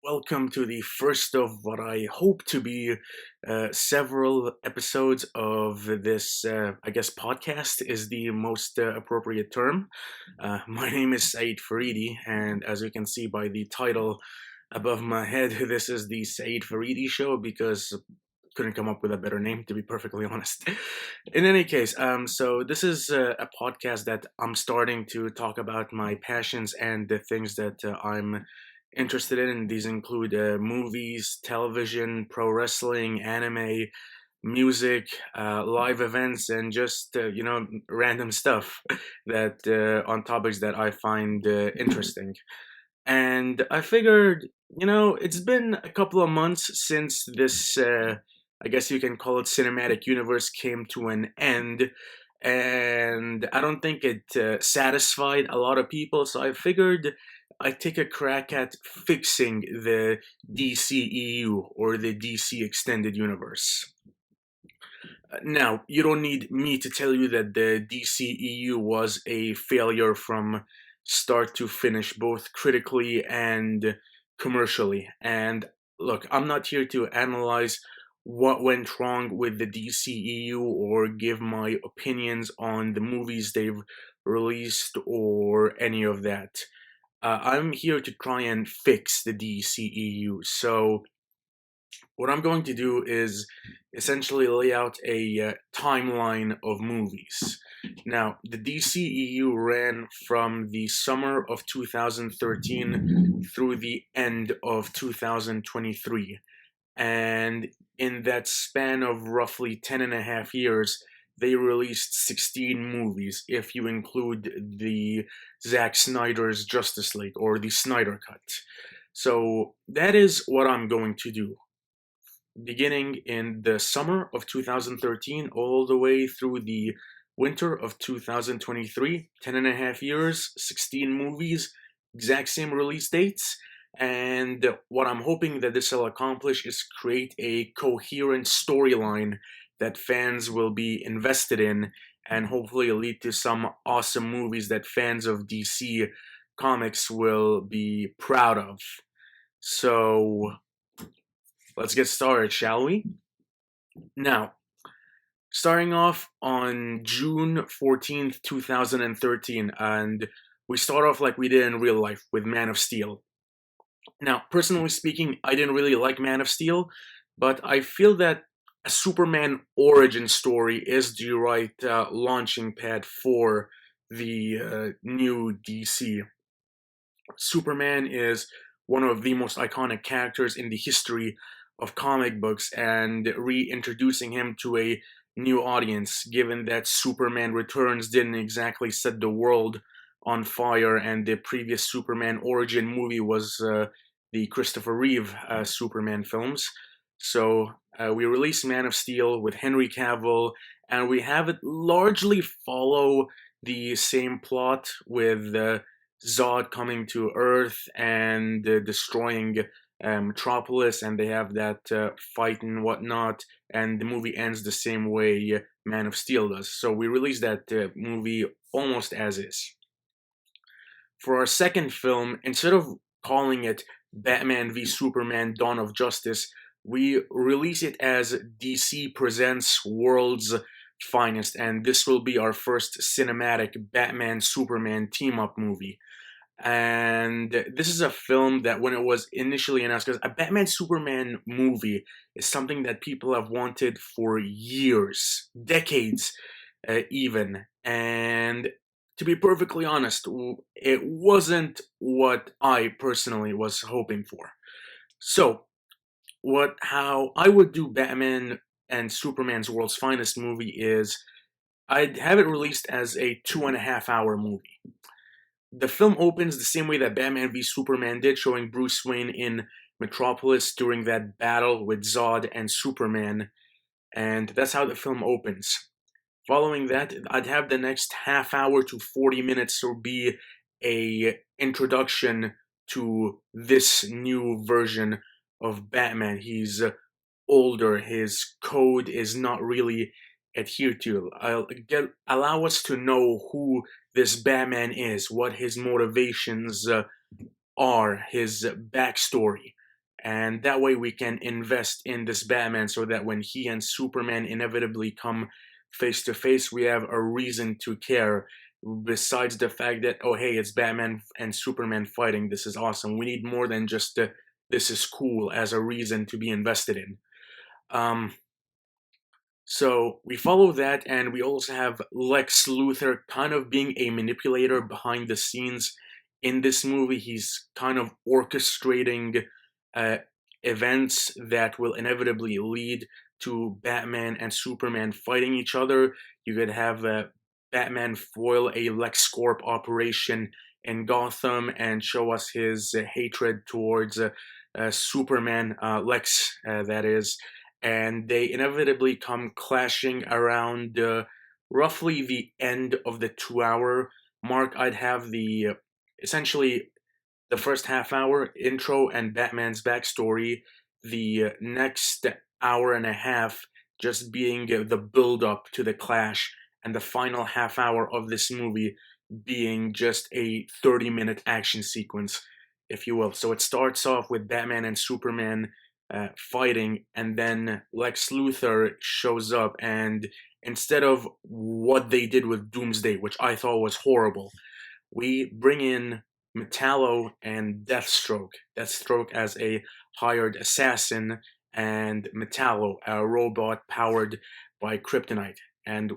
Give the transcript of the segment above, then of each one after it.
Welcome to the first of what I hope to be several episodes of this, I guess, podcast is the most appropriate term. My name is Said Faridi, and as you can see by the title above my head, this is the Said Faridi Show because couldn't come up with a better name, to be perfectly honest. In any case, so this is a podcast that I'm starting to talk about my passions and the things that I'm interested in. These include movies, television, pro wrestling, anime, music, live events, and just random stuff that on topics that I find interesting. And I figured, it's been a couple of months since this, I guess you can call it cinematic universe, came to an end. And I don't think it satisfied a lot of people. So I figured I'd take a crack at fixing the DCEU or the DC Extended Universe. Now, you don't need me to tell you that the DCEU was a failure from start to finish, both critically and commercially. And look, I'm not here to analyze what went wrong with the DCEU or give my opinions on the movies they've released or any of that. I'm here to try and fix the DCEU. So, what I'm going to do is essentially lay out a timeline of movies. Now, the DCEU ran from the summer of 2013 through the end of 2023. And in that span of roughly 10 and a half years, they released 16 movies, if you include the Zack Snyder's Justice League or the Snyder Cut. So that is what I'm going to do beginning in the summer of 2013 all the way through the winter of 2023. 10 and a half years, 16 movies, exact same release dates. And what I'm hoping that this will accomplish is create a coherent storyline that fans will be invested in and hopefully lead to some awesome movies that fans of DC Comics will be proud of. So, let's get started, shall we? Now, starting off on June 14th, 2013, and we start off like we did in real life with Man of Steel. Now, personally speaking, I didn't really like Man of Steel, but I feel that a Superman origin story is the right launching pad for the new DC. Superman is one of the most iconic characters in the history of comic books, and reintroducing him to a new audience, given that Superman Returns didn't exactly set the world on fire, and the previous Superman origin movie was the Christopher Reeve Superman films. So we released Man of Steel with Henry Cavill, and we have it largely follow the same plot with Zod coming to Earth and destroying Metropolis, and they have that fight and whatnot. And the movie ends the same way Man of Steel does. So we released that movie almost as is. For our second film, instead of calling it Batman v Superman: Dawn of Justice, we release it as DC Presents World's Finest, and this will be our first cinematic Batman Superman team up movie. And this is a film that, when it was initially announced, because a Batman Superman movie is something that people have wanted for years, decades, even. And to be perfectly honest, it wasn't what I personally was hoping for. So, how I would do Batman and Superman's World's Finest movie is I'd have it released as a 2.5 hour movie. The film opens the same way that Batman v Superman did, showing Bruce Wayne in Metropolis during that battle with Zod and Superman, and that's how the film opens. Following that, I'd have the next half hour to 40 minutes or be a introduction to this new version of Batman. He's older, his code is not really adhered to. Allow us to know who this Batman is, what his motivations are, his backstory. and that way we can invest in this Batman so that when he and Superman inevitably come face to face, we have a reason to care. Besides the fact that, oh hey, it's Batman and Superman fighting, this is awesome. We need more than just this is cool as a reason to be invested in. Um, so we follow that, and we also have Lex Luthor kind of being a manipulator behind the scenes in this movie. He's kind of orchestrating uh, events that will inevitably lead to Batman and Superman fighting each other. You could have Batman foil a LexCorp operation in Gotham and show us his hatred towards Superman, Lex, that is, and they inevitably come clashing around roughly the end of the 2 hour mark. I'd have the essentially the first half hour intro and Batman's backstory, the next hour and a half just being the build up to the clash, and the final half hour of this movie being just a 30-minute action sequence, if you will. So it starts off with Batman and Superman fighting, and then Lex Luthor shows up, and instead of what they did with Doomsday, which I thought was horrible, we bring in Metallo and Deathstroke. Deathstroke as a hired assassin, and Metallo, a robot powered by kryptonite. And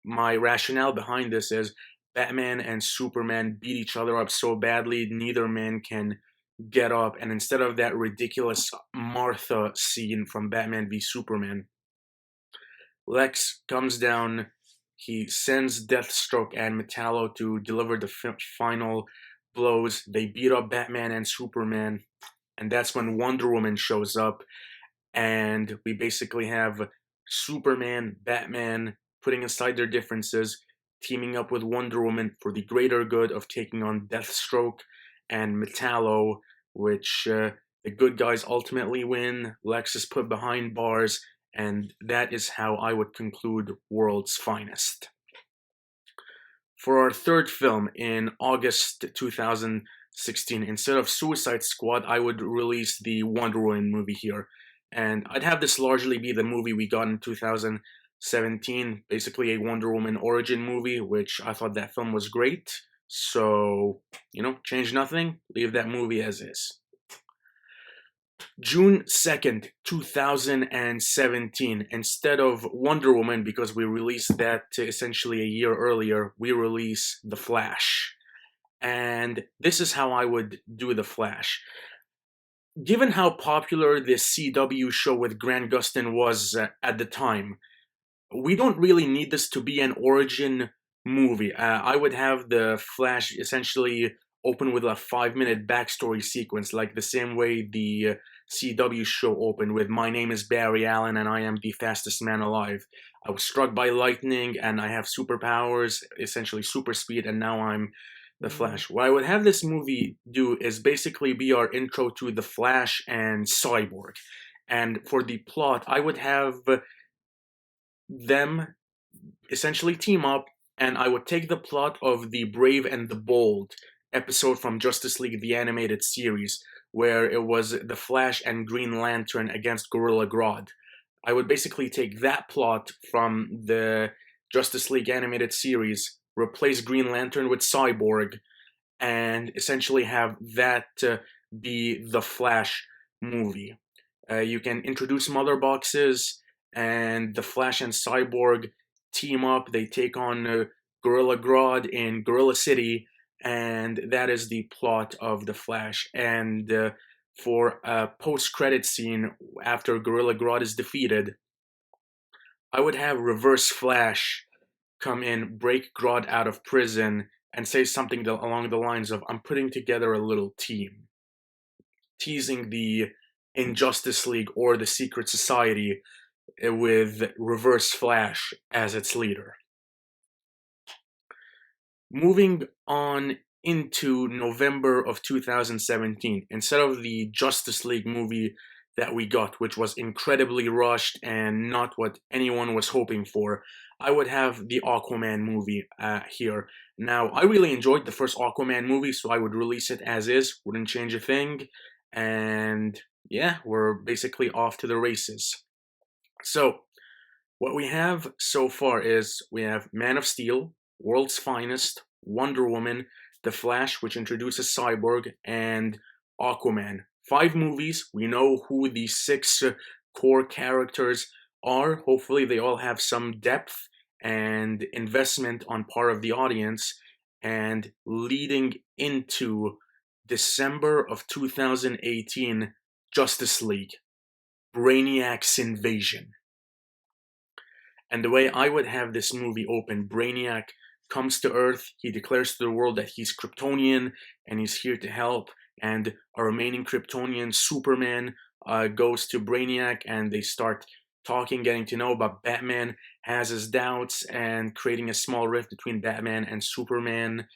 my rationale behind this is Batman and Superman beat each other up so badly, neither man can get up. And instead of that ridiculous Martha scene from Batman v Superman, Lex comes down, he sends Deathstroke and Metallo to deliver the final blows. They beat up Batman and Superman, and that's when Wonder Woman shows up, and we basically have Superman, Batman putting aside their differences, teaming up with Wonder Woman for the greater good of taking on Deathstroke and Metallo, which the good guys ultimately win. Lex is put behind bars, and that is how I would conclude World's Finest. For our third film in August 2016, instead of Suicide Squad, I would release the Wonder Woman movie here. And I'd have this largely be the movie we got in 2017, basically a Wonder Woman origin movie, which I thought that film was great. So, change nothing, leave that movie as is. June 2nd, 2017, instead of Wonder Woman, because we released that essentially a year earlier, we release The Flash. And this is how I would do The Flash. Given how popular this CW show with Grant Gustin was at the time, we don't really need this to be an origin movie. I would have The Flash essentially open with a 5-minute backstory sequence, like the same way the CW show opened with "My name is Barry Allen and I am the fastest man alive. I was struck by lightning and I have superpowers, essentially super speed, and now I'm the Flash." What I would have this movie do is basically be our intro to the Flash and Cyborg. And for the plot, I would have them essentially team up, and I would take the plot of the Brave and the Bold episode from Justice League the Animated Series, where it was the Flash and Green Lantern against Gorilla Grodd. I would basically take that plot from the Justice League Animated Series, replace Green Lantern with Cyborg, and essentially have that be the Flash movie. You can introduce Mother Boxes, and the Flash and Cyborg team up. They take on Gorilla Grodd in Gorilla City, and that is the plot of The Flash. And for a post-credit scene after Gorilla Grodd is defeated, I would have Reverse Flash come in, break Grodd out of prison, and say something along the lines of, "I'm putting together a little team," teasing the Injustice League or the Secret Society with Reverse Flash as its leader. Moving on into November of 2017, instead of the Justice League movie that we got, which was incredibly rushed and not what anyone was hoping for, I would have the Aquaman movie here. Now, I really enjoyed the first Aquaman movie, so I would release it as is, wouldn't change a thing. And yeah, we're basically off to the races. So, what we have so far is we have Man of Steel, World's Finest, Wonder Woman, The Flash, which introduces Cyborg, and Aquaman. 5 movies. We know who the 6 core characters are. Hopefully, they all have some depth and investment on part of the audience. And leading into December of 2018, Justice League, Brainiac's Invasion. And the way I would have this movie open, Brainiac comes to Earth, he declares to the world that he's Kryptonian and he's here to help. And a remaining Kryptonian, Superman, goes to Brainiac and they start talking, getting to know about Batman, has his doubts, and creating a small rift between Batman and Superman.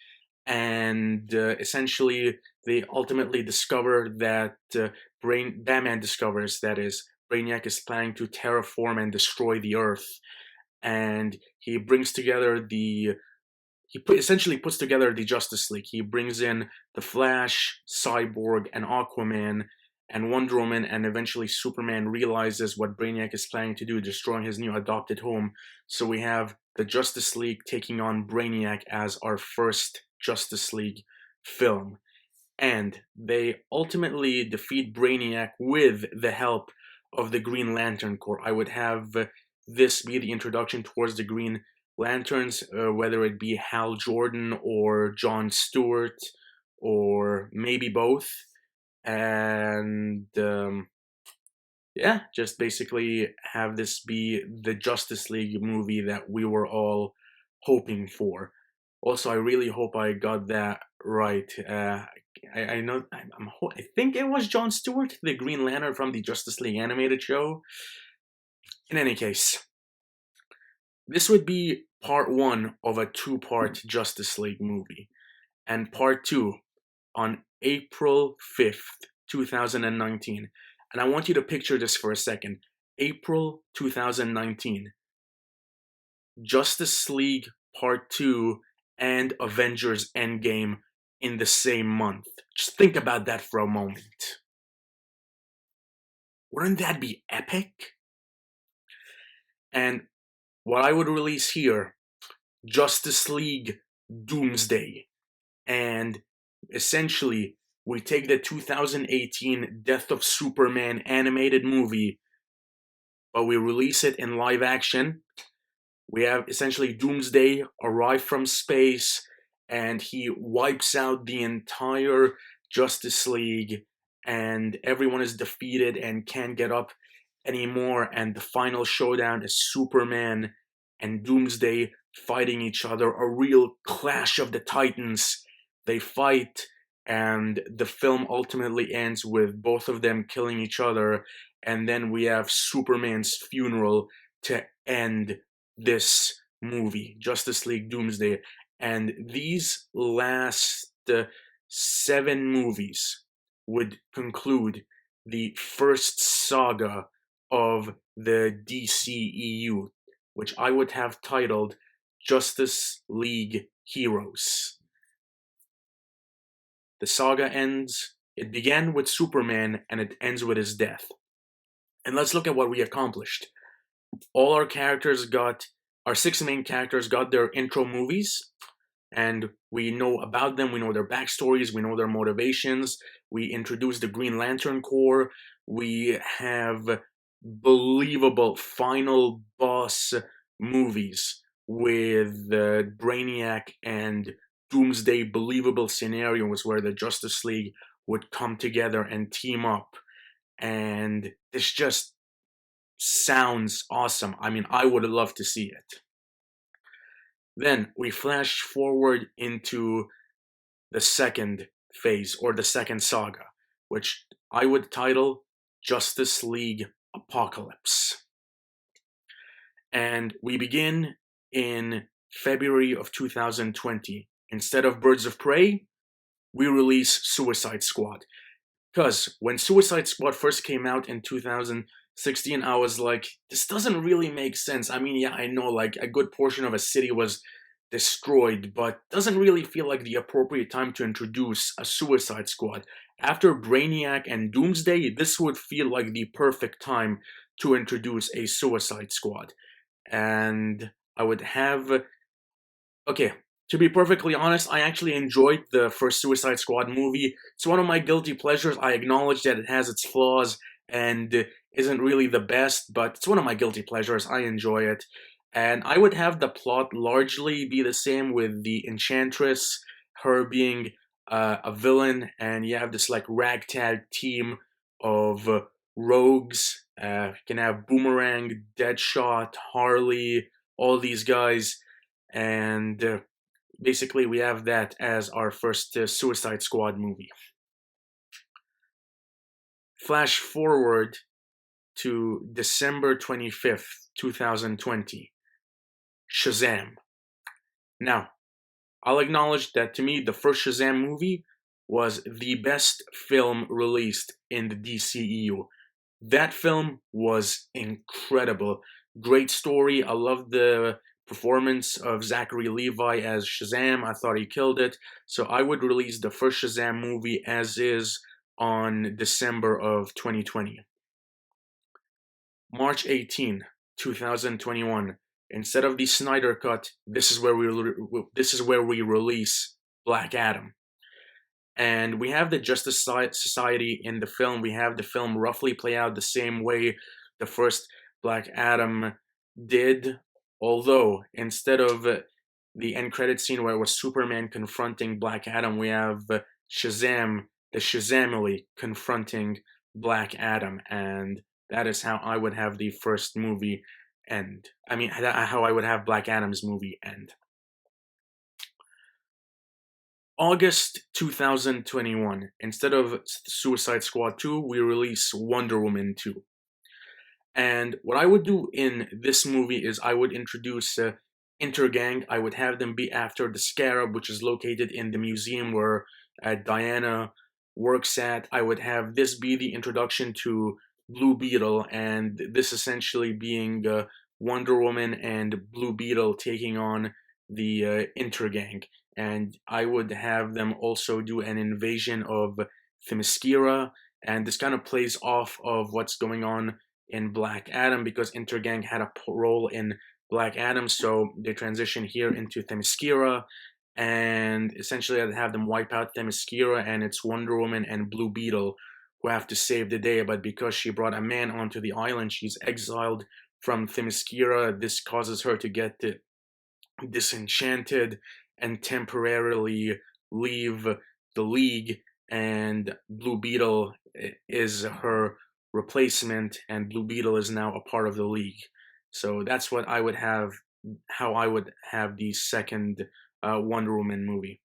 And essentially, they ultimately discover that Batman discovers, that is, Brainiac is planning to terraform and destroy the Earth, and he brings together essentially puts together the Justice League. He brings in the Flash, Cyborg, and Aquaman, and Wonder Woman, and eventually Superman realizes what Brainiac is planning to do, destroying his new adopted home. So we have the Justice League taking on Brainiac as our first Justice League film. And they ultimately defeat Brainiac with the help of the Green Lantern Corps. I would have this be the introduction towards the Green Lanterns, whether it be Hal Jordan or John Stewart, or maybe both. And yeah, just basically have this be the Justice League movie that we were all hoping for. Also, I really hope I got that right. I know I think it was John Stewart, the Green Lantern from the Justice League animated show. In any case, this would be part 1 of a 2-part Justice League movie, and part 2 on April 5th, 2019. And I want you to picture this for a second. April 2019. Justice League Part 2 and Avengers Endgame in the same month. Just think about that for a moment. Wouldn't that be epic? And what I would release here, Justice League Doomsday. And essentially, we take the 2018 Death of Superman animated movie, but we release it in live action. We have essentially Doomsday arrive from space, and he wipes out the entire Justice League, and everyone is defeated and can't get up anymore. And the final showdown is Superman and Doomsday fighting each other, a real clash of the titans. They fight, and the film ultimately ends with both of them killing each other. And then we have Superman's funeral to end this movie, Justice League Doomsday. And these last 7 movies would conclude the first saga of the DCEU, which I would have titled Justice League Heroes. The saga ends, it began with Superman and it ends with his death. And let's look at what we accomplished. All our 6 main characters got their intro movies, and we know about them, we know their backstories, we know their motivations, we introduced the Green Lantern Corps, we have believable final boss movies with Brainiac and Doomsday, believable scenarios where the Justice League would come together and team up. And this just sounds awesome. I mean, I would love to see it. Then we flash forward into the second phase, or the second saga, which I would title Justice League Apocalypse. And we begin in February of 2020. Instead of Birds of Prey, we release Suicide Squad. Because when Suicide Squad first came out in 2016, I was like, this doesn't really make sense. I mean, yeah, I know, like, a good portion of a city was destroyed, but doesn't really feel like the appropriate time to introduce a Suicide Squad. After Brainiac and Doomsday, this would feel like the perfect time to introduce a Suicide Squad. And I would have. Okay, to be perfectly honest, I actually enjoyed the first Suicide Squad movie. It's one of my guilty pleasures. I acknowledge that it has its flaws and isn't really the best, but it's one of my guilty pleasures. I enjoy it. And I would have the plot largely be the same with the Enchantress, her being a villain, and you have this like ragtag team of rogues. You can have Boomerang, Deadshot, Harley, all these guys, and basically we have that as our first Suicide Squad movie. Flash forward to December 25th, 2020. Shazam. Now, I'll acknowledge that to me, the first Shazam movie was the best film released in the DCEU. That film was incredible. Great story. I loved the performance of Zachary Levi as Shazam. I thought he killed it. So I would release the first Shazam movie as is on December of 2020. March 18, 2021. Instead of the Snyder Cut, this is where we release Black Adam. And we have the Justice Society in the film. We have the film roughly play out the same way the first Black Adam did, although instead of the end credit scene where it was Superman confronting Black Adam, we have Shazam, the Shazamily, confronting Black Adam, and that is how I would have the first movie end. I mean, how I would have Black Adam's movie end. August 2021, instead of Suicide Squad 2, we release Wonder Woman 2. And what I would do in this movie is I would introduce Intergang. I would have them be after the Scarab, which is located in the museum where Diana works at. I would have this be the introduction to Blue Beetle, and this essentially being Wonder Woman and Blue Beetle taking on the Intergang. And I would have them also do an invasion of Themyscira, and this kind of plays off of what's going on in Black Adam because Intergang had a role in Black Adam, so they transition here into Themyscira, and essentially I'd have them wipe out Themyscira, and it's Wonder Woman and Blue Beetle who have to save the day, but because she brought a man onto the island, she's exiled from Themyscira. This causes her to get disenchanted and temporarily leave the League, and Blue Beetle is her replacement, and Blue Beetle is now a part of the League. So that's what I would have, how I would have the second Wonder Woman movie.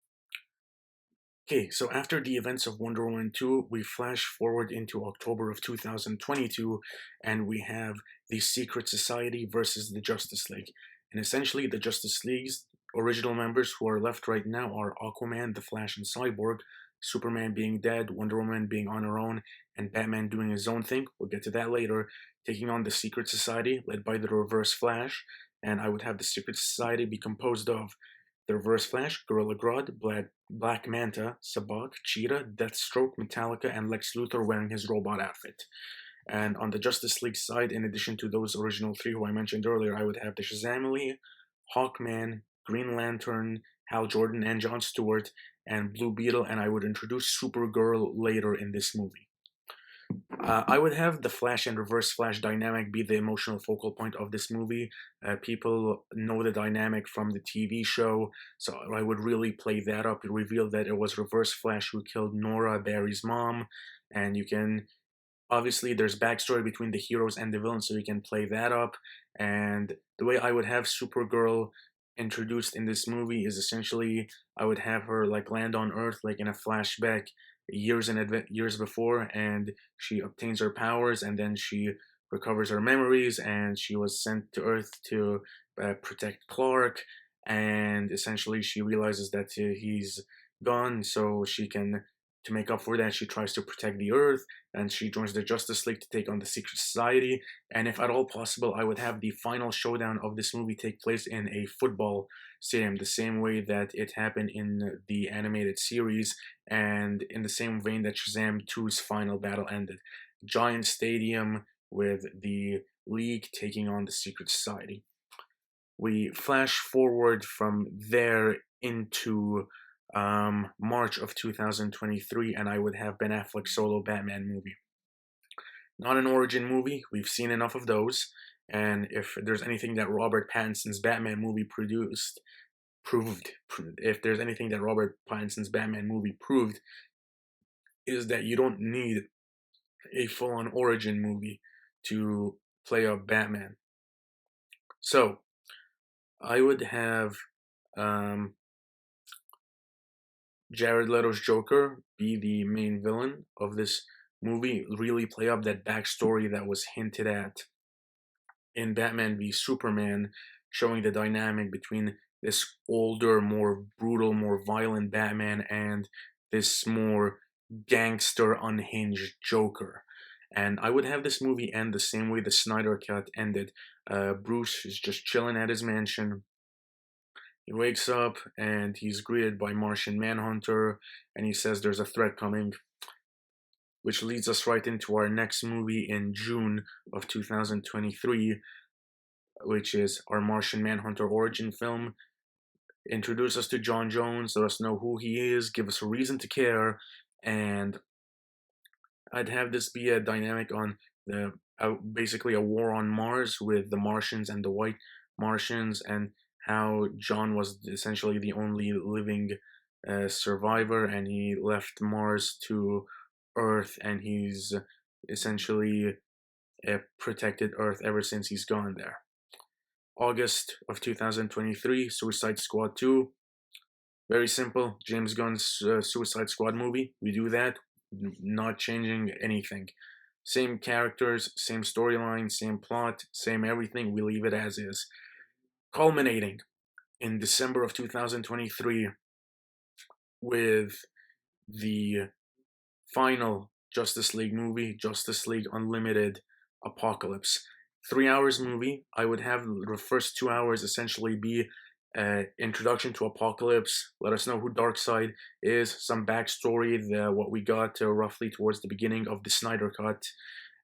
Okay, so after the events of Wonder Woman 2, we flash forward into October of 2022, and we have the Secret Society versus the Justice League. And essentially, the Justice League's original members who are left right now are Aquaman, The Flash, and Cyborg, Superman being dead, Wonder Woman being on her own, and Batman doing his own thing. We'll get to that later, taking on the Secret Society, led by the Reverse Flash. And I would have the Secret Society be composed of the Reverse Flash, Gorilla Grodd, Black Manta, Sabbac, Cheetah, Deathstroke, Metallica, and Lex Luthor wearing his robot outfit. And on the Justice League side, in addition to those original three who I mentioned earlier, I would have the Shazamily, Hawkman, Green Lantern, Hal Jordan, and Jon Stewart, and Blue Beetle, and I would introduce Supergirl later in this movie. I would have the Flash and Reverse Flash dynamic be the emotional focal point of this movie. People know the dynamic from the TV show, so I would really play that up. It revealed that it was Reverse Flash who killed Nora, Barry's mom, and you can obviously there's backstory between the heroes and the villains, so you can play that up. And the way I would have Supergirl introduced in this movie is essentially I would have her like land on Earth like in a flashback years before, and she obtains her powers, and then she recovers her memories, and she was sent to Earth to protect Clark, and essentially she realizes that he's gone, so she can to make up for that, she tries to protect the Earth, and she joins the Justice League to take on the Secret Society. And if at all possible, I would have the final showdown of this movie take place in a football stadium, the same way that it happened in the animated series, and in the same vein that Shazam 2's final battle ended. Giant stadium with the League taking on the Secret Society. We flash forward from there into March of 2023, and I would have Ben Affleck's solo Batman movie. Not an origin movie, we've seen enough of those, and if there's anything that Robert Pattinson's Batman movie if there's anything that Robert Pattinson's Batman movie proved, is that you don't need a full-on origin movie to play up Batman. So, I would have um, Jared Leto's Joker be the main villain of this movie, really play up that backstory that was hinted at in Batman v Superman, showing the dynamic between this older, more brutal, more violent Batman and this more gangster, unhinged Joker. And I would have this movie end the same way the Snyder Cut ended. Bruce is just chilling at his mansion. He wakes up and he's greeted by Martian Manhunter, and he says there's a threat coming, which leads us right into our next movie in June of 2023, which is our Martian Manhunter origin film. Introduce us to John Jones, let us know who he is, give us a reason to care, and I'd have this be a dynamic on basically a war on Mars with the Martians and the White Martians, and how John was essentially the only living survivor, and he left Mars to Earth, and he's essentially protected Earth ever since he's gone there. August of 2023, Suicide Squad 2. Very simple, James Gunn's Suicide Squad movie. We do that, not changing anything. Same characters, same storyline, same plot, same everything. We leave it as is. Culminating in December of 2023 with the final Justice League movie, Justice League Unlimited Apocalypse. 3 hours movie. I would have the first 2 hours essentially be introduction to Apocalypse. Let us know who Darkseid is, some backstory, what we got roughly towards the beginning of the Snyder Cut.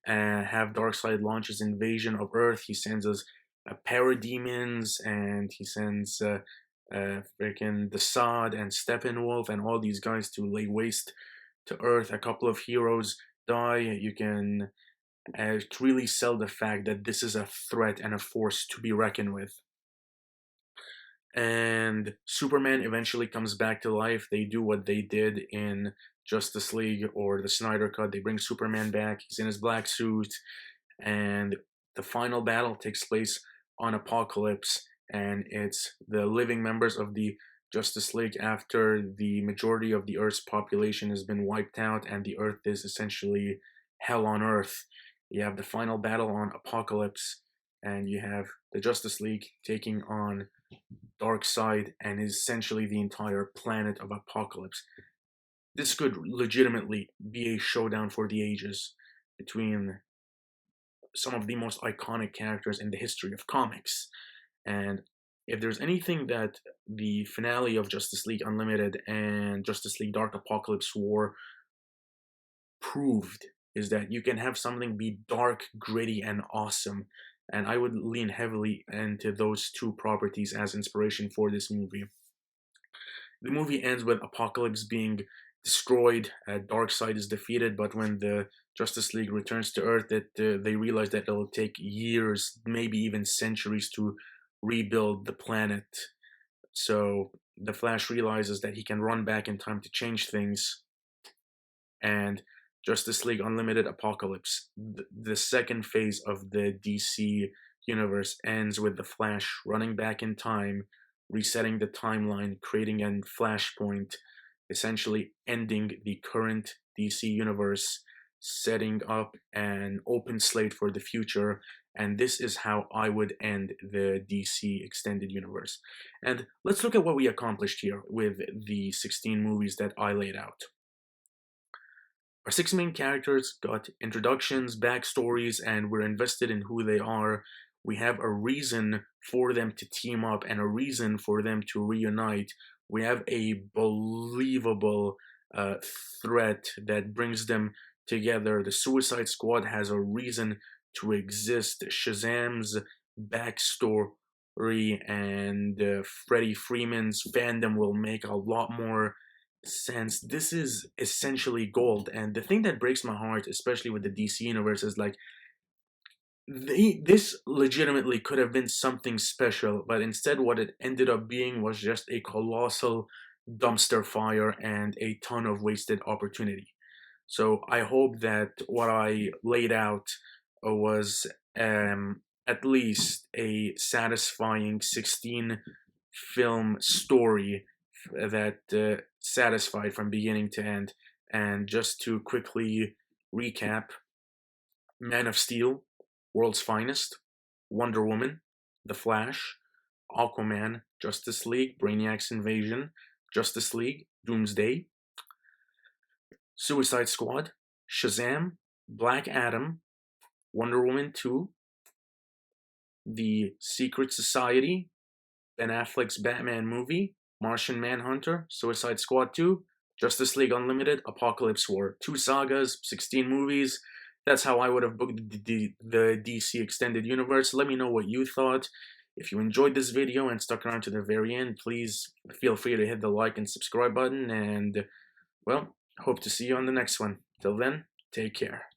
Have Darkseid launch his invasion of Earth. He sends us parademons, and he sends freaking the Sod and Steppenwolf and all these guys to lay waste to Earth. A couple of heroes die. You can really sell the fact that this is a threat and a force to be reckoned with. And Superman eventually comes back to life. They do what they did in Justice League or the Snyder Cut. They bring Superman back. He's in his black suit, and the final battle takes place on Apocalypse, and it's the living members of the Justice League after the majority of the Earth's population has been wiped out, and the Earth is essentially hell on Earth. You have the final battle on Apocalypse, and you have the Justice League taking on Darkseid and essentially the entire planet of Apocalypse. This could legitimately be a showdown for the ages between some of the most iconic characters in the history of comics. And if there's anything that the finale of Justice League Unlimited and Justice League Dark Apocalypse War proved, is that you can have something be dark, gritty, and awesome. And I would lean heavily into those two properties as inspiration for this movie. The movie ends with Apocalypse being destroyed, Darkseid is defeated, but when the Justice League returns to Earth, they realize that it'll take years, maybe even centuries, to rebuild the planet. So the Flash realizes that he can run back in time to change things, and Justice League Unlimited Apocalypse, the second phase of the DC universe, ends with the Flash running back in time, resetting the timeline, creating a flashpoint, essentially ending the current DC universe, setting up an open slate for the future. And this is how I would end the DC extended universe. And let's look at what we accomplished here with the 16 movies that I laid out. Our six main characters got introductions, backstories, and we're invested in who they are. We have a reason for them to team up and a reason for them to reunite. We have a believable uh, threat that brings them together. The Suicide Squad has a reason to exist. Shazam's backstory and Freddie Freeman's fandom will make a lot more sense. This is essentially gold, and the thing that breaks my heart, especially with the DC universe, is like this legitimately could have been something special, but instead what it ended up being was just a colossal dumpster fire and a ton of wasted opportunity. So I hope that what I laid out was at least a satisfying 16 film story that satisfied from beginning to end. And just to quickly recap: Man of Steel, World's Finest; Wonder Woman, The Flash; Aquaman, Justice League, Brainiac's Invasion, Justice League, Doomsday; Suicide Squad, Shazam, Black Adam, Wonder Woman 2, The Secret Society, Ben Affleck's Batman movie, Martian Manhunter, Suicide Squad 2, Justice League Unlimited, Apocalypse War. Two sagas, 16 movies. That's how I would have booked the DC Extended Universe. Let me know what you thought. If you enjoyed this video and stuck around to the very end, please feel free to hit the like and subscribe button. And, well, hope to see you on the next one. Till then, take care.